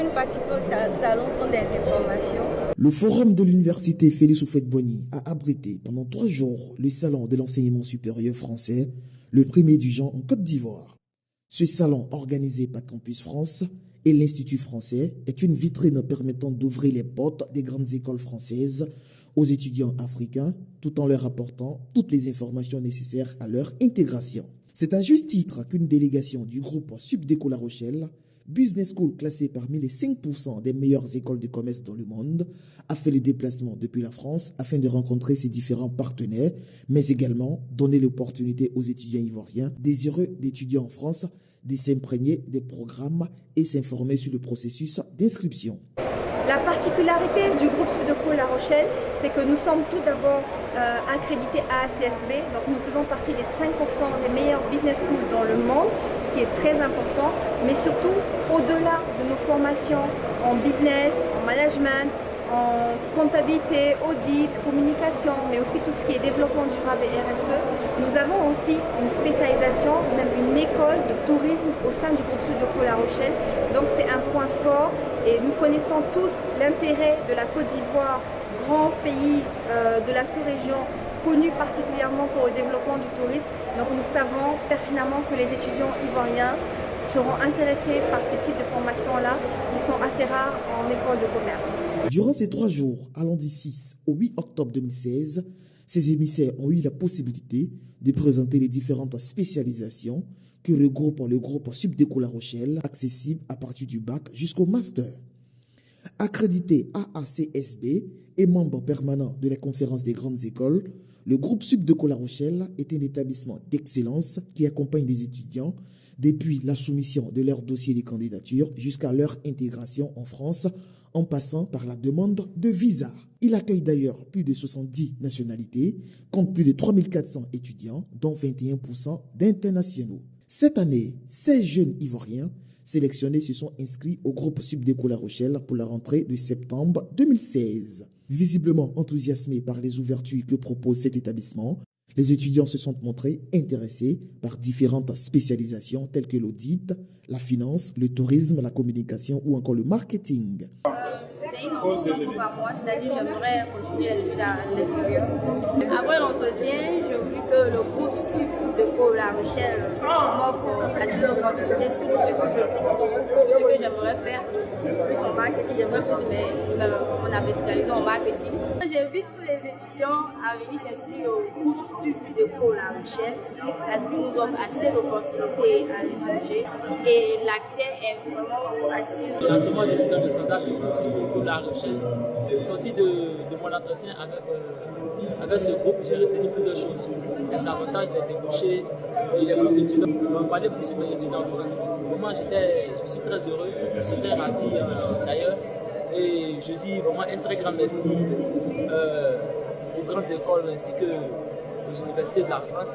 venu participer au salon pour des informations. Le forum de l'université Félix Houphouët-Boigny a abrité pendant 3 jours le salon de l'enseignement supérieur français, le premier du genre en Côte d'Ivoire. Ce salon, organisé par Campus France et l'Institut français, est une vitrine permettant d'ouvrir les portes des grandes écoles françaises aux étudiants africains, tout en leur apportant toutes les informations nécessaires à leur intégration. C'est à juste titre qu'une délégation du groupe Subdeco La Rochelle, Business School classée parmi les 5% des meilleures écoles de commerce dans le monde, a fait le déplacement depuis la France afin de rencontrer ses différents partenaires, mais également donner l'opportunité aux étudiants ivoiriens désireux d'étudier en France de s'imprégner des programmes et s'informer sur le processus d'inscription. La particularité du groupe Subdeco La Rochelle, c'est que nous sommes tout d'abord accrédités AACSB, donc nous faisons partie des 5% des meilleurs business schools dans le monde, ce qui est très important, mais surtout au-delà de nos formations en business, en management, en comptabilité, audit, communication, mais aussi tout ce qui est développement durable et RSE, nous avons aussi une spécialisation, même une école de tourisme au sein du groupe Subdeco La Rochelle. Donc c'est un point fort et nous connaissons tous l'intérêt de la Côte d'Ivoire, grand pays de la sous-région, connu particulièrement pour le développement du tourisme. Donc nous savons pertinemment que les étudiants ivoiriens seront intéressés par ce type de formation-là, qui sont assez rares en école de commerce. Durant ces 3 jours, allant du 6 au 8 octobre 2016, ces émissaires ont eu la possibilité de présenter les différentes spécialisations que regroupe le groupe Subdeco La Rochelle, accessible à partir du bac jusqu'au master. Accrédité AACSB et membre permanent de la conférence des grandes écoles, le groupe Subdeco La Rochelle est un établissement d'excellence qui accompagne les étudiants depuis la soumission de leur dossier de candidature jusqu'à leur intégration en France, en passant par la demande de visa. Il accueille d'ailleurs plus de 70 nationalités, compte plus de 3400 étudiants, dont 21% d'internationaux. Cette année, 16 jeunes Ivoiriens sélectionnés se sont inscrits au groupe Subdeco La Rochelle pour la rentrée de septembre 2016. Visiblement enthousiasmés par les ouvertures que propose cet établissement, les étudiants se sont montrés intéressés par différentes spécialisations telles que l'audit, la finance, le tourisme, la communication ou encore le marketing. C'est une ambition pour moi, c'est-à-dire j'aimerais continuer les études à l'extérieur. Après l'entretien, j'ai vu que le groupe Subdeco La Rochelle m'offre assez d'opportunités sur ce que j'aimerais faire, plus en marketing, j'aimerais plus mon spécialisation en marketing. J'invite tous les étudiants à venir s'inscrire au groupe Subdeco La Rochelle parce qu'ils nous offrent assez d'opportunités à l'étranger et l'accès est vraiment facile. Moi, je suis dans le standard du groupe Subdeco La Rochelle. Sorti de mon entretien avec ce groupe, j'ai retenu plusieurs choses. Les avantages, les débouchés et les bourses d'études. On va parler plus de mes études en France. Moi, je suis très heureux, je suis très ravi d'ailleurs. Et je dis vraiment un très grand merci aux grandes écoles ainsi que aux universités de la France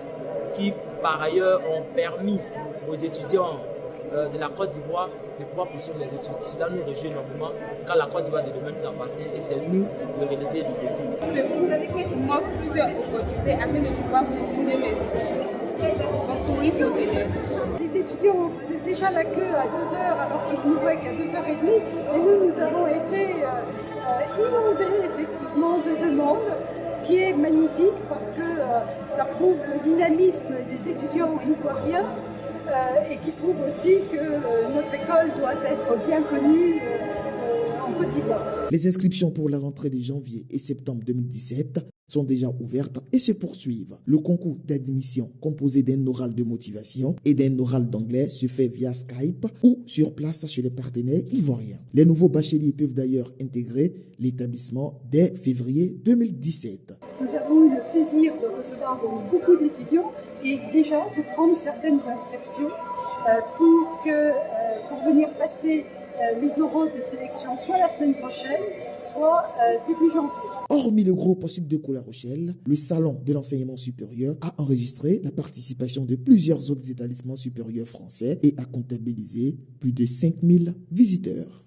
qui, par ailleurs, ont permis aux étudiants de la Côte d'Ivoire de pouvoir poursuivre les études. Cela nous réjouit énormément car la Côte d'Ivoire de demain nous appartient et c'est nous de relever le défi. Vous avez m'offre plusieurs opportunités afin de pouvoir continuer mes études. Donc pour y sauter. Les étudiants faisaient déjà la queue à 2 heures alors qu'ils nous voient qu'à 2h30 et nous avons été inondés effectivement de demandes, ce qui est magnifique parce que ça prouve le dynamisme des étudiants ivoiriens et qui prouve aussi que notre école doit être bien connue en Côte d'Ivoire. Les inscriptions pour la rentrée de janvier et septembre 2017 sont déjà ouvertes et se poursuivent. Le concours d'admission composé d'un oral de motivation et d'un oral d'anglais se fait via Skype ou sur place chez les partenaires ivoiriens. Les nouveaux bacheliers peuvent d'ailleurs intégrer l'établissement dès février 2017. Nous avons eu le plaisir de recevoir beaucoup d'étudiants et déjà de prendre certaines inscriptions pour venir passer les oraux de sélection soit la semaine prochaine, soit début janvier. Hormis le groupe Subdeco La Rochelle, le salon de l'enseignement supérieur a enregistré la participation de plusieurs autres établissements supérieurs français et a comptabilisé plus de 5000 visiteurs.